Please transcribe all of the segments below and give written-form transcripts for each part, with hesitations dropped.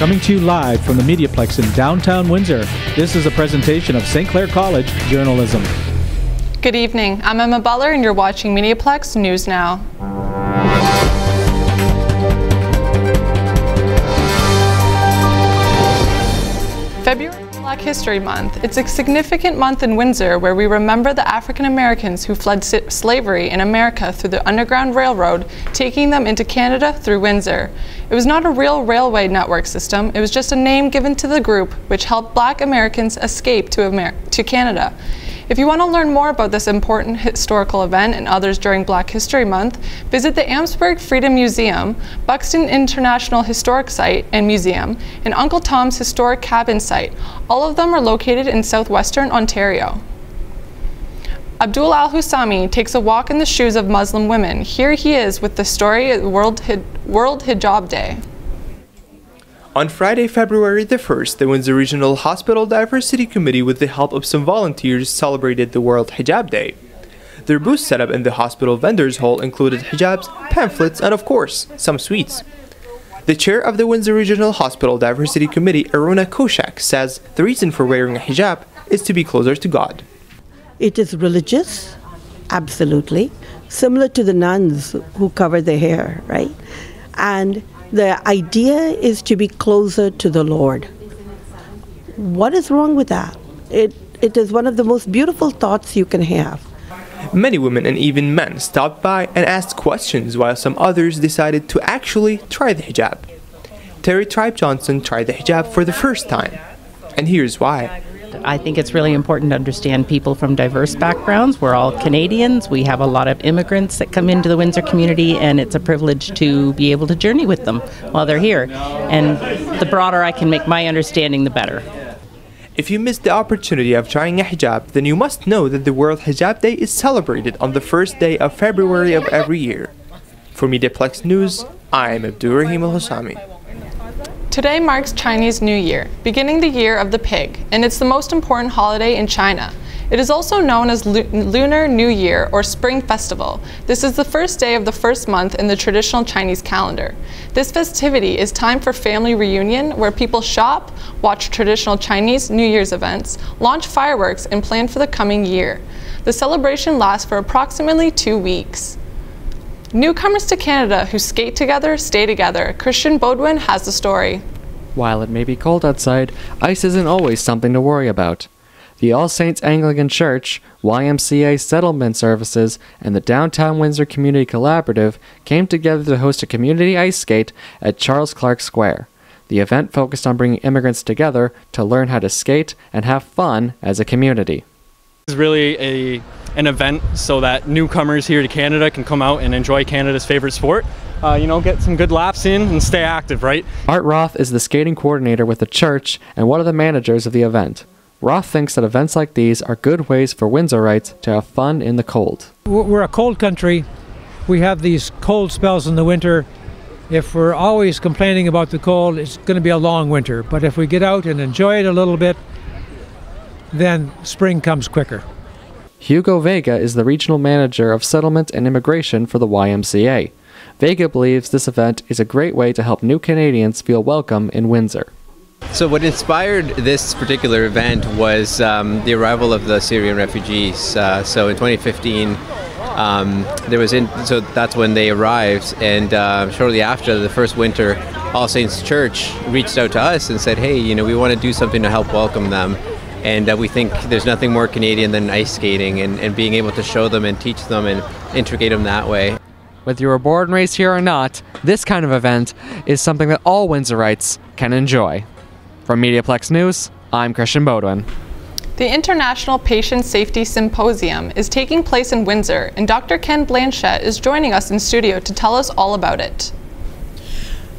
Coming to you live from the MediaPlex in downtown Windsor. This is a presentation of St. Clair College Journalism. Good evening. I'm Emma Butler and you're watching MediaPlex News Now. February is Black History Month. It's a significant month in Windsor where we remember the African Americans who fled slavery in America through the Underground Railroad, taking them into Canada through Windsor. It was not a real railway network system, it was just a name given to the group which helped Black Americans escape to Canada. If you want to learn more about this important historical event and others during Black History Month, visit the Amesburg Freedom Museum, Buxton International Historic Site and Museum, and Uncle Tom's Historic Cabin Site. All of them are located in southwestern Ontario. Abdul Al-Husami takes a walk in the shoes of Muslim women. Here he is with the story of World Hijab Day. On Friday, February the 1st, the Windsor Regional Hospital Diversity Committee, with the help of some volunteers, celebrated the World Hijab Day. Their booth setup in the hospital vendors hall included hijabs, pamphlets, and of course, some sweets. The chair of the Windsor Regional Hospital Diversity Committee, Aone Interview, says the reason for wearing a hijab is to be closer to God. It is religious, absolutely, similar to the nuns who cover their hair, right? And the idea is to be closer to the Lord. What is wrong with that? It is one of the most beautiful thoughts you can have. Many women and even men stopped by and asked questions, while some others decided to actually try the hijab. Terry Tribe Johnson tried the hijab for the first time, and here's why. I think it's really important to understand people from diverse backgrounds. We're all Canadians. We have a lot of immigrants that come into the Windsor community, and it's a privilege to be able to journey with them while they're here. And the broader I can make my understanding, the better. If you missed the opportunity of trying a hijab, then you must know that the World Hijab Day is celebrated on the first day of February of every year. For MediaPlex News, I'm Abdul Al-Husami. Today marks Chinese New Year, beginning the Year of the Pig, and it's the most important holiday in China. It is also known as Lunar New Year or Spring Festival. This is the first day of the first month in the traditional Chinese calendar. This festivity is time for family reunion where people shop, watch traditional Chinese New Year's events, launch fireworks, and plan for the coming year. The celebration lasts for approximately 2 weeks. Newcomers to Canada who skate together, stay together. Christian Baudouin has the story. While it may be cold outside, ice isn't always something to worry about. The All Saints Anglican Church, YMCA Settlement Services, and the Downtown Windsor Community Collaborative came together to host a community ice skate at Charles Clark Square. The event focused on bringing immigrants together to learn how to skate and have fun as a community. It's really an event so that newcomers here to Canada can come out and enjoy Canada's favorite sport. Get some good laps in and stay active, right? Art Roth is the skating coordinator with the church and one of the managers of the event. Roth thinks that events like these are good ways for Windsorites to have fun in the cold. We're a cold country. We have these cold spells in the winter. If we're always complaining about the cold, it's going to be a long winter. But if we get out and enjoy it a little bit, then spring comes quicker. Hugo Vega is the regional manager of settlement and immigration for the YMCA. Vega believes this event is a great way to help new Canadians feel welcome in Windsor. So what inspired this particular event was the arrival of the Syrian refugees. So in 2015, so that's when they arrived, and shortly after the first winter, All Saints Church reached out to us and said, hey, we want to do something to help welcome them. And we think there's nothing more Canadian than ice skating and being able to show them and teach them and integrate them that way. Whether you were born and raised here or not, this kind of event is something that all Windsorites can enjoy. From MediaPlex News, I'm Christian Baudouin. The International Patient Safety Symposium is taking place in Windsor, and Dr. Ken Blanchette is joining us in studio to tell us all about it.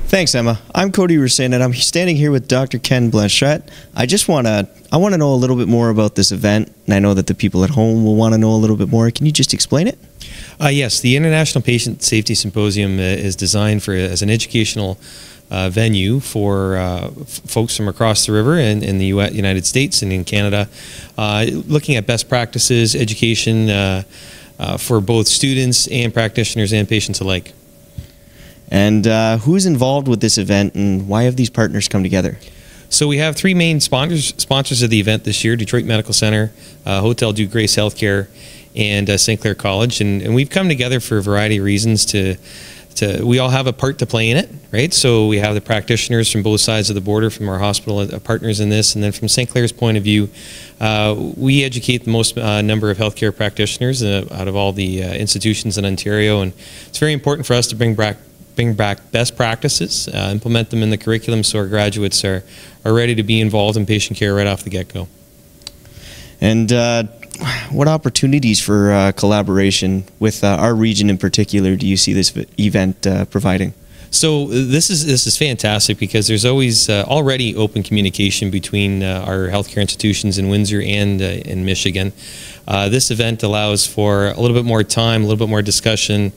Thanks, Emma. I'm Cody Rusin, and I'm standing here with Dr. Ken Blanchette. I want to know a little bit more about this event, and I know that the people at home will want to know a little bit more. Can you just explain it? Yes, the International Patient Safety Symposium is designed as an educational venue for folks from across the river in the United States and in Canada, looking at best practices, education for both students and practitioners and patients alike. And who's involved with this event, and why have these partners come together? So we have three main sponsors of the event this year: Detroit Medical Center, Hotel Dieu Grace Healthcare, and St. Clair College. And we've come together for a variety of reasons we all have a part to play in it, right? So we have the practitioners from both sides of the border, from our hospital partners in this, and then from St. Clair's point of view, we educate the most number of healthcare practitioners out of all the institutions in Ontario, and it's very important for us to bring back best practices, implement them in the curriculum so our graduates are ready to be involved in patient care right off the get-go. And what opportunities for collaboration with our region in particular do you see this event providing? So this is fantastic because there's always already open communication between our healthcare institutions in Windsor and in Michigan. This event allows for a little bit more time, a little bit more discussion,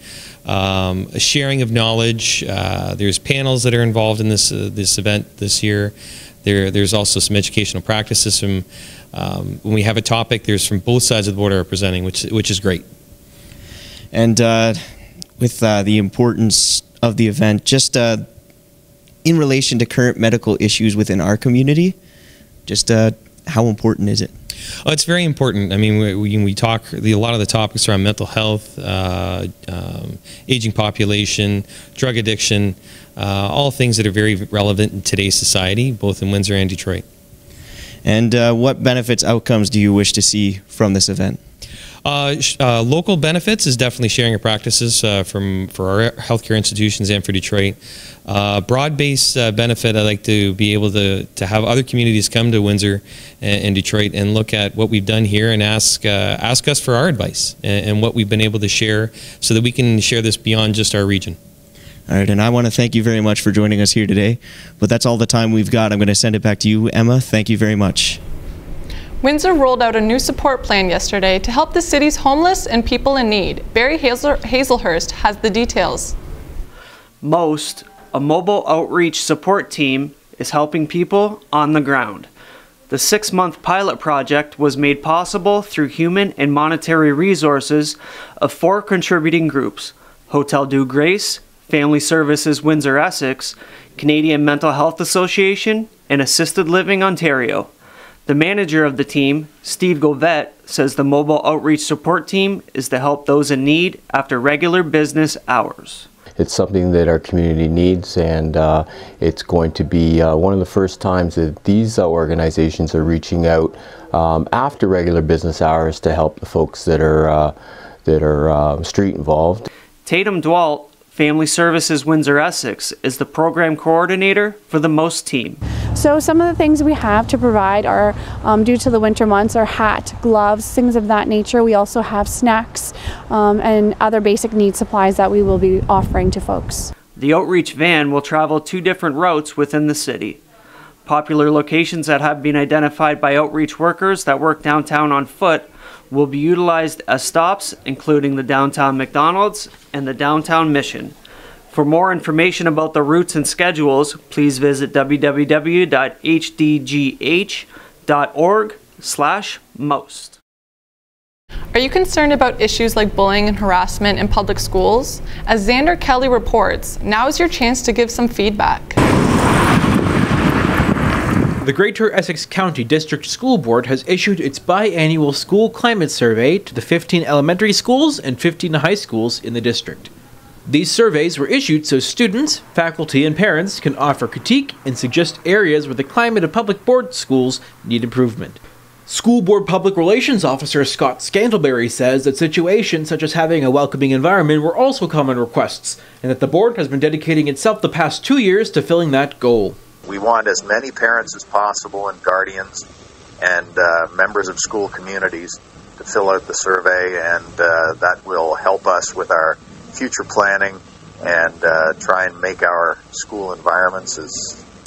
a sharing of knowledge. There's panels that are involved in this event this year. There's also some educational practices from when we have a topic. There's from both sides of the border are presenting, which is great. And with the importance of the event, just in relation to current medical issues within our community, just how important is it? Oh, it's very important. I mean, we talk, a lot of the topics around mental health, aging population, drug addiction, all things that are very relevant in today's society, both in Windsor and Detroit. And what benefits, outcomes do you wish to see from this event? Local benefits is definitely sharing of practices for our healthcare institutions and for Detroit. Broad-based benefit, I'd like to be able to have other communities come to Windsor and Detroit and look at what we've done here and ask us for our advice and what we've been able to share so that we can share this beyond just our region. All right, and I want to thank you very much for joining us here today. But that's all the time we've got. I'm going to send it back to you, Emma. Thank you very much. Windsor rolled out a new support plan yesterday to help the city's homeless and people in need. Barry Hazelhurst has the details. MOST, a mobile outreach support team, is helping people on the ground. The 6-month pilot project was made possible through human and monetary resources of 4 contributing groups: Hotel Dieu Grace, Family Services Windsor Essex, Canadian Mental Health Association, and Assisted Living Ontario. The manager of the team, Steve Govette, says the mobile outreach support team is to help those in need after regular business hours. It's something that our community needs, and it's going to be one of the first times that these organizations are reaching out after regular business hours to help the folks that are street involved. Tatum Dwalt, Family Services Windsor Essex, is the program coordinator for the MOST team. So some of the things we have to provide are, due to the winter months, are hat, gloves, things of that nature. We also have snacks and other basic need supplies that we will be offering to folks. The outreach van will travel 2 different routes within the city. Popular locations that have been identified by outreach workers that work downtown on foot will be utilized as stops, including the downtown McDonald's and the downtown Mission. For more information about the routes and schedules, please visit www.hdgh.org/most. Are you concerned about issues like bullying and harassment in public schools? As Xander Kelly reports, now is your chance to give some feedback. The Greater Essex County District School Board has issued its biannual school climate survey to the 15 elementary schools and 15 high schools in the district. These surveys were issued so students, faculty, and parents can offer critique and suggest areas where the climate of public board schools need improvement. School Board Public Relations Officer Scott Scantleberry says that situations such as having a welcoming environment were also common requests, and that the board has been dedicating itself the past 2 years to filling that goal. We want as many parents as possible and guardians and members of school communities to fill out the survey, and that will help us with our future planning and try and make our school environments as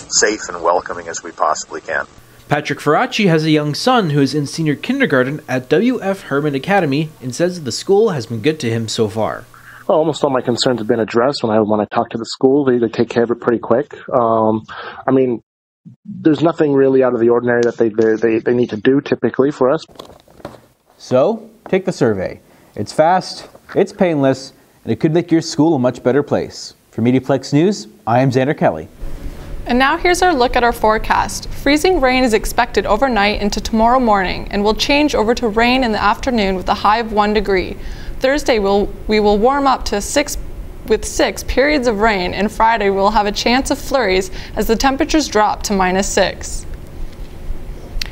safe and welcoming as we possibly can. Patrick Ferracci has a young son who is in senior kindergarten at W.F. Herman Academy and says that the school has been good to him so far. Well, almost all my concerns have been addressed when I talk to the school. They take care of it pretty quick. I mean, there's nothing really out of the ordinary that they need to do typically for us. So, take the survey. It's fast, it's painless, and it could make your school a much better place. For MediaPlex News, I am Xander Kelly. And now here's our look at our forecast. Freezing rain is expected overnight into tomorrow morning and will change over to rain in the afternoon with a high of 1 degree. Thursday we will warm up to 6 periods of rain, and Friday we'll have a chance of flurries as the temperatures drop to -6.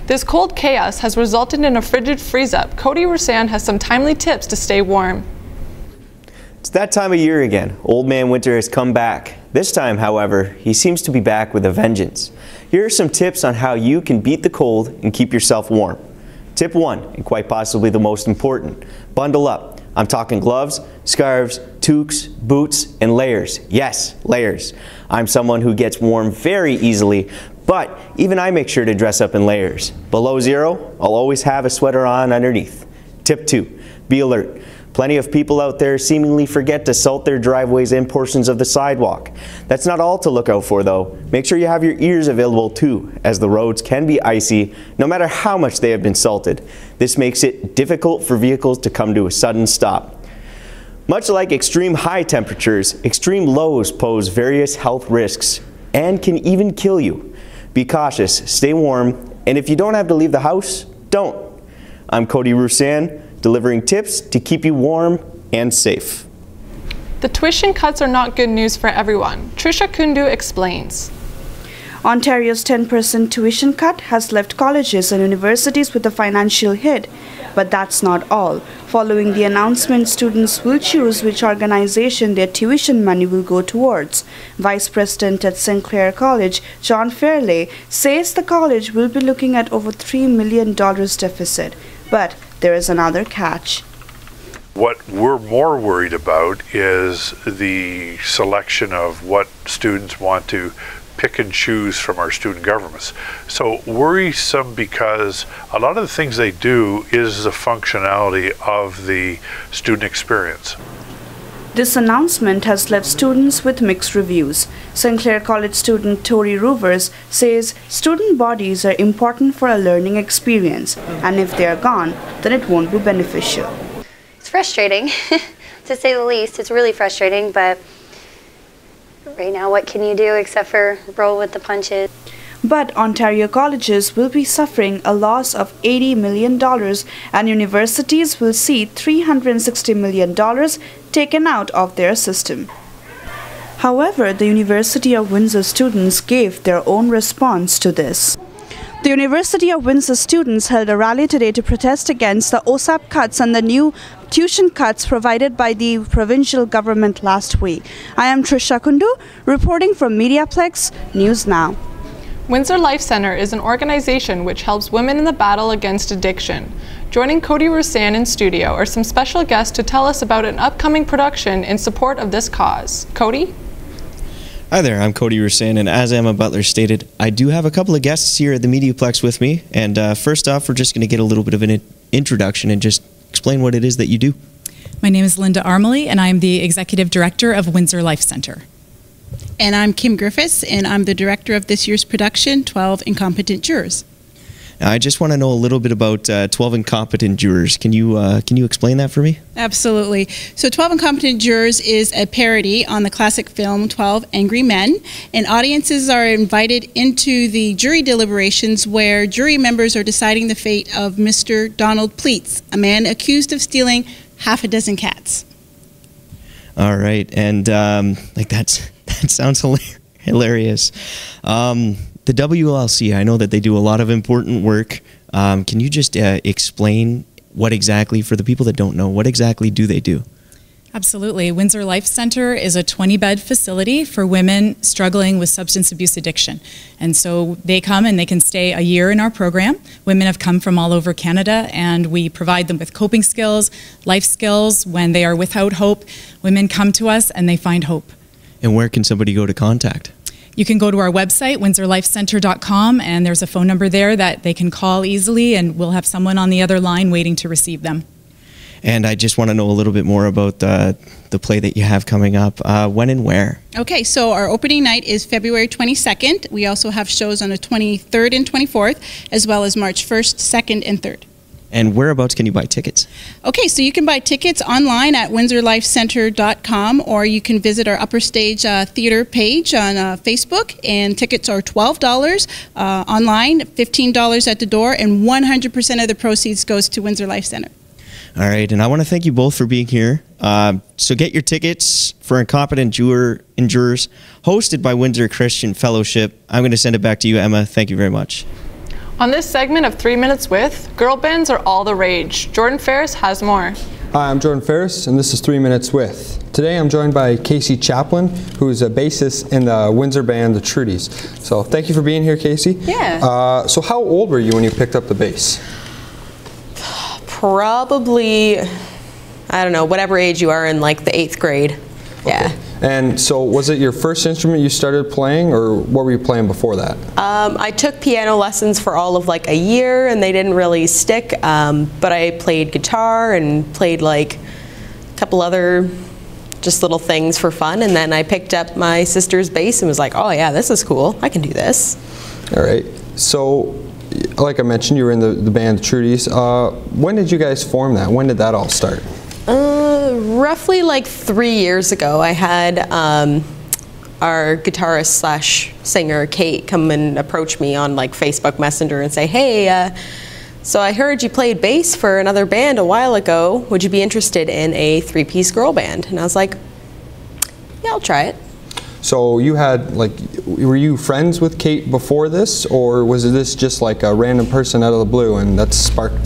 This cold chaos has resulted in a frigid freeze-up. Cody Roussan has some timely tips to stay warm. It's that time of year again. Old Man Winter has come back. This time, however, he seems to be back with a vengeance. Here are some tips on how you can beat the cold and keep yourself warm. Tip 1, and quite possibly the most important, bundle up. I'm talking gloves, scarves, toques, boots, and layers. Yes, layers. I'm someone who gets warm very easily, but even I make sure to dress up in layers. Below zero, I'll always have a sweater on underneath. Tip 2, be alert. Plenty of people out there seemingly forget to salt their driveways and portions of the sidewalk. That's not all to look out for though. Make sure you have your ears available too, as the roads can be icy no matter how much they have been salted. This makes it difficult for vehicles to come to a sudden stop. Much like extreme high temperatures, extreme lows pose various health risks and can even kill you. Be cautious, stay warm, and if you don't have to leave the house, don't. I'm Cody Roussan, delivering tips to keep you warm and safe. The tuition cuts are not good news for everyone. Trisha Kundu explains. Ontario's 10% tuition cut has left colleges and universities with a financial hit. But that's not all. Following the announcement, students will choose which organization their tuition money will go towards. Vice President at St. Clair College, John Fairley, says the college will be looking at over $3 million deficit. But there is another catch. What we're more worried about is the selection of what students want to pick and choose from our student governments. So worrisome because a lot of the things they do is the functionality of the student experience. This announcement has left students with mixed reviews. St. Clair College student Tori Rovers says student bodies are important for a learning experience, and if they are gone, then it won't be beneficial. It's frustrating, to say the least. It's really frustrating, but right now what can you do except for roll with the punches? But Ontario colleges will be suffering a loss of $80 million and universities will see $360 million taken out of their system. However, the University of Windsor students gave their own response to this. The University of Windsor students held a rally today to protest against the OSAP cuts and the new tuition cuts provided by the provincial government last week. I am Trisha Kundu, reporting from MediaPlex News Now. Windsor Life Center is an organization which helps women in the battle against addiction. Joining Cody Roussan in studio are some special guests to tell us about an upcoming production in support of this cause. Cody? Hi there, I'm Cody Roussan, and as Emma Butler stated, I do have a couple of guests here at the MediaPlex with me, and first off, we're just going to get a little bit of an introduction and just explain what it is that you do. My name is Linda Armley, and I'm the Executive Director of Windsor Life Center. And I'm Kim Griffiths, and I'm the director of this year's production, 12 Incompetent Jurors. Now, I just want to know a little bit about 12 Incompetent Jurors. Can you explain that for me? Absolutely. So 12 Incompetent Jurors is a parody on the classic film 12 Angry Men, and audiences are invited into the jury deliberations where jury members are deciding the fate of Mr. Donald Pleats, a man accused of stealing half a dozen cats. All right, and that sounds hilarious. The WLC, I know that they do a lot of important work. Can you just explain what exactly, for the people that don't know, what exactly do they do? Absolutely. Windsor Life Center is a 20-bed facility for women struggling with substance abuse addiction. And so they come and they can stay a year in our program. Women have come from all over Canada, and we provide them with coping skills, life skills. When they are without hope, women come to us and they find hope. And where can somebody go to contact? You can go to our website, windsorlifecenter.com, and there's a phone number there that they can call easily, and we'll have someone on the other line waiting to receive them. And I just want to know a little bit more about the play that you have coming up. When and where? Okay, so our opening night is February 22nd. We also have shows on the 23rd and 24th, as well as March 1st, 2nd, and 3rd. And whereabouts can you buy tickets? Okay, so you can buy tickets online at windsorlifecenter.com, or you can visit our Upper Stage Theater page on Facebook, and tickets are $12 online, $15 at the door, and 100% of the proceeds goes to Windsor Life Center. All right, and I want to thank you both for being here. So get your tickets for Incompetent Jurors, hosted by Windsor Christian Fellowship. I'm going to send it back to you, Emma. Thank you very much. On this segment of 3 Minutes With, girl bands are all the rage. Jordan Ferris has more. Hi, I'm Jordan Ferris, and this is 3 Minutes With. Today I'm joined by Casey Chaplin, who is a bassist in the Windsor band, the Trudies. So thank you for being here, Casey. Yeah. So how old were you when you picked up the bass? Probably, I don't know, whatever age you are in, like the 8th grade. Yeah. And so was it your first instrument you started playing, or what were you playing before that? I took piano lessons for all of like a year, and they didn't really stick, but I played guitar and played like a couple other just little things for fun, and then I picked up my sister's bass and was like, oh yeah, this is cool, I can do this. All right, so like I mentioned, you were in the band Trudies. When did you guys form that? When did that all start? Roughly like 3 years ago. I had our guitarist slash singer Kate come and approach me on like Facebook Messenger and say, hey, so I heard you played bass for another band a while ago. Would you be interested in a 3-piece girl band? And I was like, yeah, I'll try it. So you had, like, were you friends with Kate before this, or was this just like a random person out of the blue and that sparked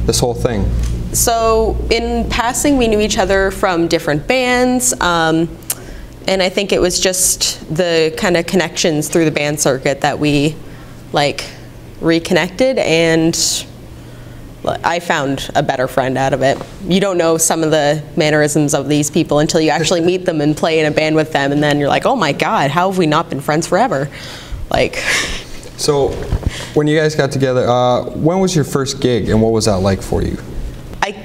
this whole thing? So in passing, we knew each other from different bands, and I think it was just the kind of connections through the band circuit that we like reconnected, and I found a better friend out of it. You don't know some of the mannerisms of these people until you actually meet them and play in a band with them, and then you're like, oh my God, how have we not been friends forever? Like. So when you guys got together, when was your first gig, and what was that like for you?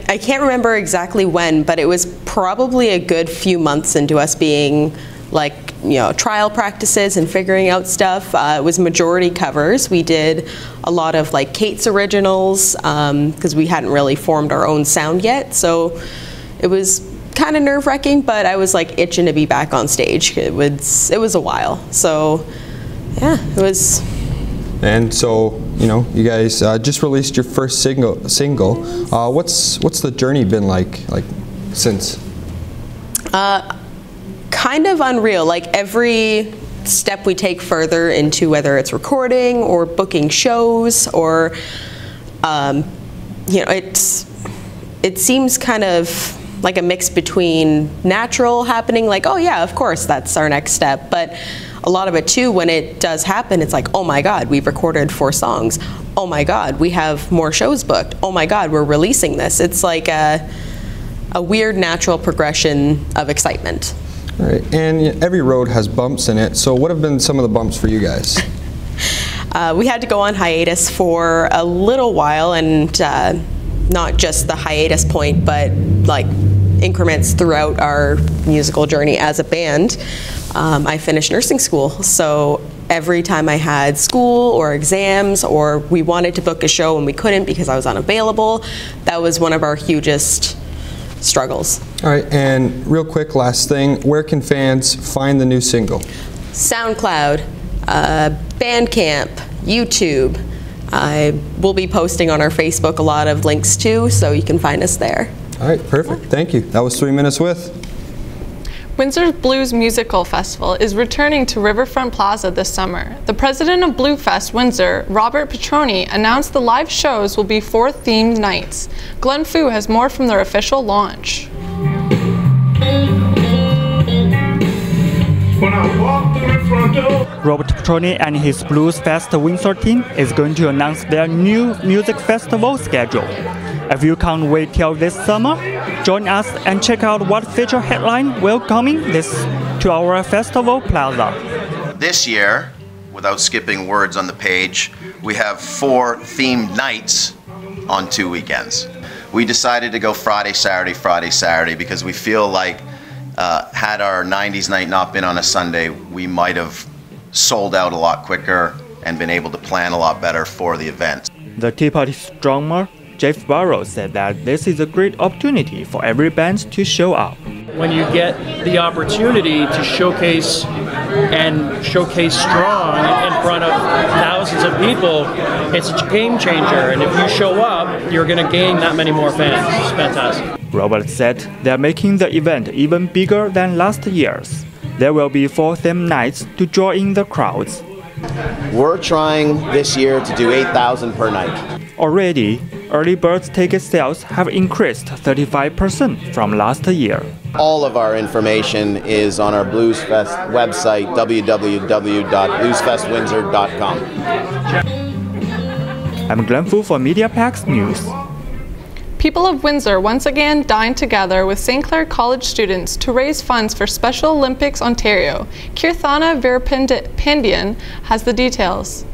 I can't remember exactly when, but it was probably a good few months into us being like, you know, trial practices and figuring out stuff. It was majority covers. We did a lot of like Kate's originals because we hadn't really formed our own sound yet. So it was kind of nerve-wracking, but I was like itching to be back on stage. It was a while. So yeah, it was. And so, you know, you guys just released your first single. What's the journey been like since? Kind of unreal. Like every step we take further into whether it's recording or booking shows or, you know, it seems kind of like a mix between natural happening, like, oh yeah, of course, that's our next step, but a lot of it too, when it does happen, it's like, oh my God, we've recorded 4 songs. Oh my God, we have more shows booked. Oh my God, we're releasing this. It's like a weird natural progression of excitement. All right, and every road has bumps in it, so what have been some of the bumps for you guys? We had to go on hiatus for a little while, and not just the hiatus point, but like increments throughout our musical journey as a band. I finished nursing school, so every time I had school or exams or we wanted to book a show and we couldn't because I was unavailable, that was one of our hugest struggles. All right, and real quick, last thing, where can fans find the new single? SoundCloud, Bandcamp, YouTube. I will be posting on our Facebook a lot of links too, so you can find us there. All right, perfect. Thank you. That was 3 Minutes With. Windsor's Blues Musical Festival is returning to Riverfront Plaza this summer. The president of Blue Fest Windsor, Robert Petroni, announced the live shows will be 4 themed nights. Glenn Fu has more from their official launch. Robert Petroni and his Blues Fest Windsor team is going to announce their new music festival schedule. If you can't wait till this summer, join us and check out what feature headline welcoming this to our festival plaza. This year, without skipping words on the page, we have 4 themed nights on 2 weekends. We decided to go Friday, Saturday because we feel like had our 90s night not been on a Sunday, we might have sold out a lot quicker and been able to plan a lot better for the event. The Tea Party's drummer, Jeff Barrow said that this is a great opportunity for every band to show up. When you get the opportunity to showcase strong in front of thousands of people, it's a game changer. And if you show up, you're going to gain that many more fans. It's fantastic. Robert said they're making the event even bigger than last year's. There will be 4 theme nights to draw in the crowds. We're trying this year to do 8,000 per night. Already, early bird ticket sales have increased 35% from last year. All of our information is on our Blues Fest website, www.bluesfestwindsor.com. I'm Glenn Fu for MediaPlex News. People of Windsor once again dined together with St. Clair College students to raise funds for Special Olympics Ontario. Kirthana Veerapandian has the details.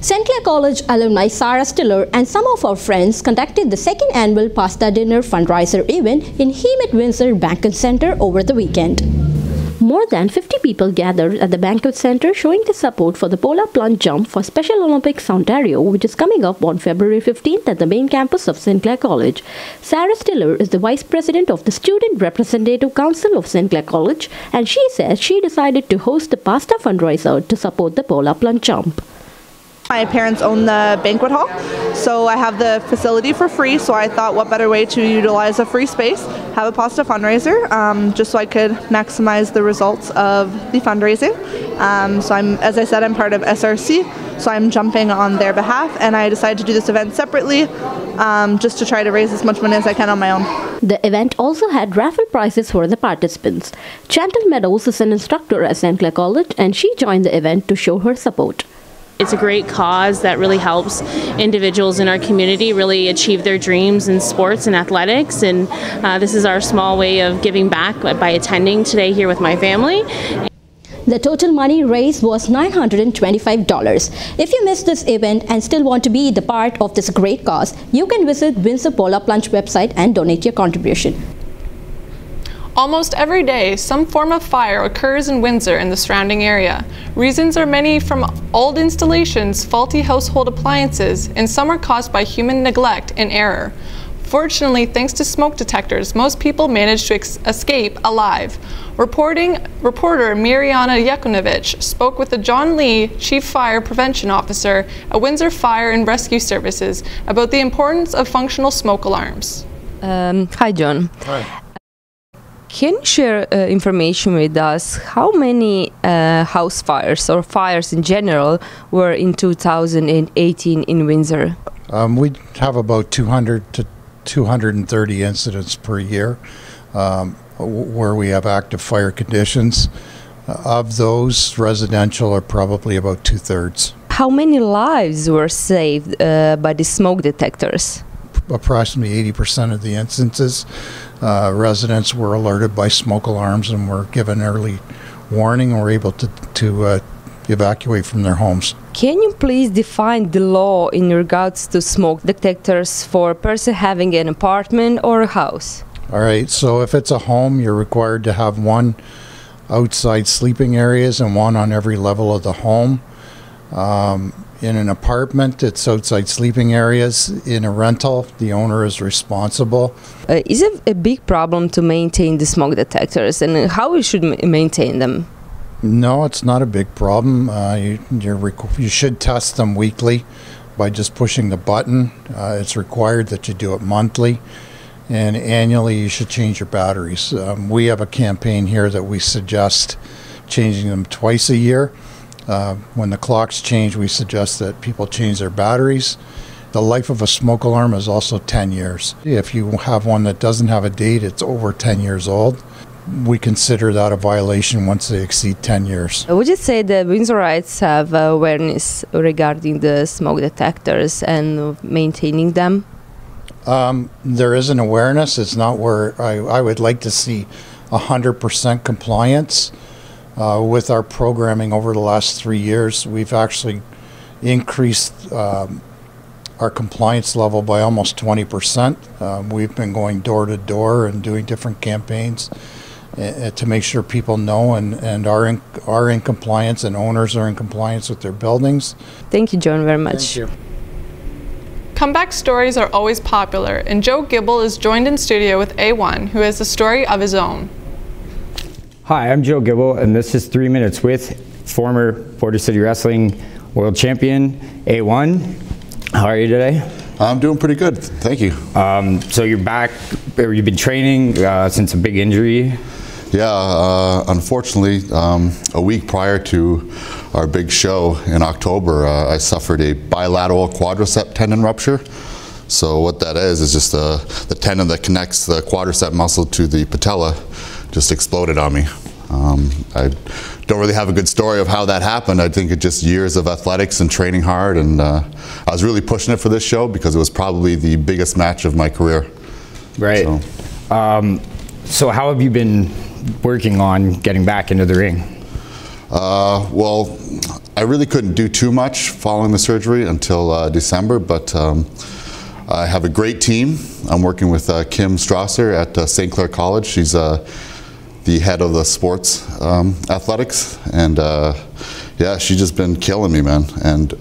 St. Clair College alumni Sarah Stiller and some of our friends conducted the second annual Pasta Dinner fundraiser event in Hemet Windsor Banquet Centre over the weekend. More than 50 people gathered at the Banquet Centre showing their support for the polar plunge jump for Special Olympics Ontario, which is coming up on February 15th at the main campus of St. Clair College. Sarah Stiller is the Vice President of the Student Representative Council of St. Clair College, and she says she decided to host the Pasta fundraiser to support the polar plunge jump. My parents own the banquet hall, so I have the facility for free, so I thought what better way to utilize a free space, have a pasta fundraiser, just so I could maximize the results of the fundraising. So as I said, I'm part of SRC, so I'm jumping on their behalf, and I decided to do this event separately, just to try to raise as much money as I can on my own. The event also had raffle prizes for the participants. Chantal Meadows is an instructor at St. Clair College, and she joined the event to show her support. It's a great cause that really helps individuals in our community really achieve their dreams in sports and athletics, and this is our small way of giving back by attending today here with my family. The total money raised was $925. If you missed this event and still want to be the part of this great cause, you can visit Windsor Polar Plunge website and donate your contribution. Almost every day, some form of fire occurs in Windsor and the surrounding area. Reasons are many, from old installations, faulty household appliances, and some are caused by human neglect and error. Fortunately, thanks to smoke detectors, most people manage to escape alive. Reporter Mirjana Jakunovic spoke with the John Lee, Chief Fire Prevention Officer at Windsor Fire and Rescue Services, about the importance of functional smoke alarms. Hi, John. Hi. Can you share information with us how many house fires or fires in general were in 2018 in Windsor? We have about 200 to 230 incidents per year where we have active fire conditions. Of those, residential are probably about 2/3. How many lives were saved by the smoke detectors? Approximately 80% of the instances, residents were alerted by smoke alarms and were given early warning and were able to evacuate from their homes. Can you please define the law in regards to smoke detectors for a person having an apartment or a house? All right, so if it's a home, you're required to have one outside sleeping areas and one on every level of the home. In an apartment, it's outside sleeping areas. In a rental, the owner is responsible. Is it a big problem to maintain the smoke detectors, and how we should maintain them? No, it's not a big problem. You should test them weekly by just pushing the button. It's required that you do it monthly, and annually you should change your batteries. We have a campaign here that we suggest changing them twice a year. When the clocks change, we suggest that people change their batteries. The life of a smoke alarm is also 10 years. If you have one that doesn't have a date, it's over 10 years old. We consider that a violation once they exceed 10 years. Would you say the Windsorites have awareness regarding the smoke detectors and maintaining them? There is an awareness. It's not where I would like to see 100% compliance. With our programming over the last 3 years, we've actually increased our compliance level by almost 20%. We've been going door to door and doing different campaigns to make sure people know and are in compliance, and owners are in compliance with their buildings. Thank you, John, very much. Thank you. Comeback stories are always popular, and Joe Gibble is joined in studio with A1, who has a story of his own. Hi, I'm Joe Gibble, and this is 3 Minutes with former Border City Wrestling World Champion, A1. How are you today? I'm doing pretty good, thank you. So you're back, or you've been training since a big injury? Yeah, unfortunately, a week prior to our big show in October, I suffered a bilateral quadricep tendon rupture. So what that is just the tendon that connects the quadricep muscle to the patella just exploded on me. I don't really have a good story of how that happened. I think it's just years of athletics and training hard, and I was really pushing it for this show because it was probably the biggest match of my career. Right. So how have you been working on getting back into the ring? Well, I really couldn't do too much following the surgery until December, but I have a great team. I'm working with Kim Strasser at St. Clair College. She's the head of the sports athletics, and yeah, she's just been killing me, man. And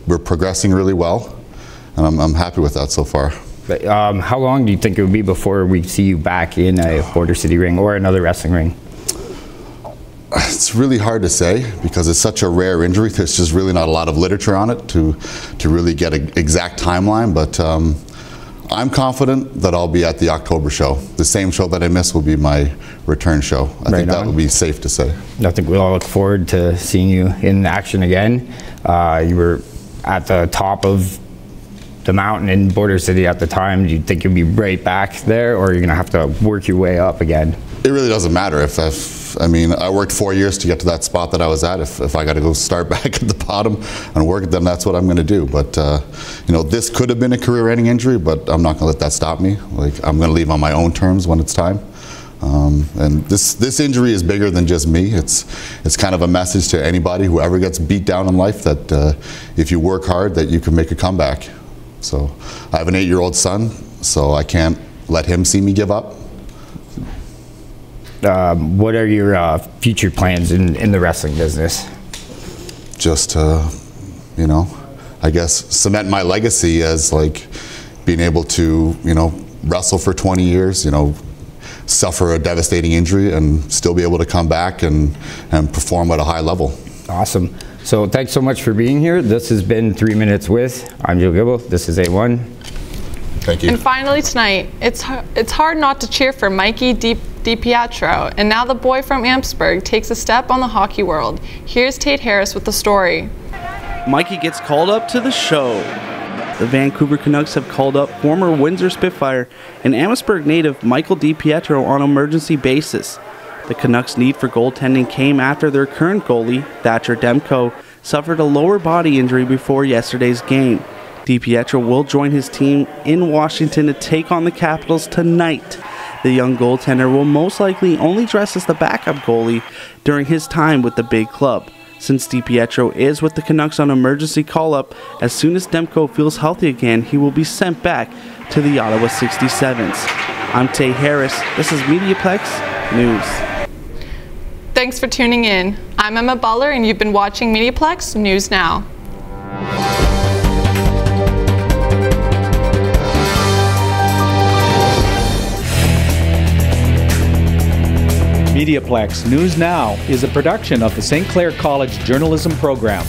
we're progressing really well, and I'm happy with that so far. But, how long do you think it would be before we see you back in a Border City ring or another wrestling ring? It's really hard to say because it's such a rare injury. There's just really not a lot of literature on it to really get an exact timeline, but I'm confident that I'll be at the October show. The same show that I missed will be my return show. I think that would be safe to say. I think we all look forward to seeing you in action again. You were at the top of the mountain in Border City at the time. Do you think you'll be right back there, or you're gonna have to work your way up again? It really doesn't matter. I mean, I worked 4 years to get to that spot that I was at. If I got to go start back at the bottom and work, then that's what I'm going to do. But you know, this could have been a career-ending injury, but I'm not going to let that stop me. Like, I'm going to leave on my own terms when it's time. And this injury is bigger than just me. It's kind of a message to anybody who ever gets beat down in life that if you work hard, that you can make a comeback. So I have an 8-year-old son, so I can't let him see me give up. What are your future plans in the wrestling business? Just to, you know, I guess cement my legacy as like being able to, you know, wrestle for 20 years, you know, suffer a devastating injury and still be able to come back and perform at a high level. Awesome. So thanks so much for being here. This has been 3 Minutes with. I'm Joe Gibble. This is A1. Thank you. And finally tonight, it's hard not to cheer for Mikey DiPietro, and now the boy from Amherstburg takes a step on the hockey world. Here's Tate Harris with the story. Mikey gets called up to the show. The Vancouver Canucks have called up former Windsor Spitfire and Amherstburg native Michael DiPietro on an emergency basis. The Canucks' need for goaltending came after their current goalie, Thatcher Demko, suffered a lower body injury before yesterday's game. DiPietro will join his team in Washington to take on the Capitals tonight. The young goaltender will most likely only dress as the backup goalie during his time with the big club. Since DiPietro is with the Canucks on emergency call-up, as soon as Demko feels healthy again, he will be sent back to the Ottawa 67s. I'm Tay Harris. This is MediaPlex News. Thanks for tuning in. I'm Emma Butler, and you've been watching MediaPlex News Now. MediaPlex News Now is a production of the St. Clair College Journalism Program.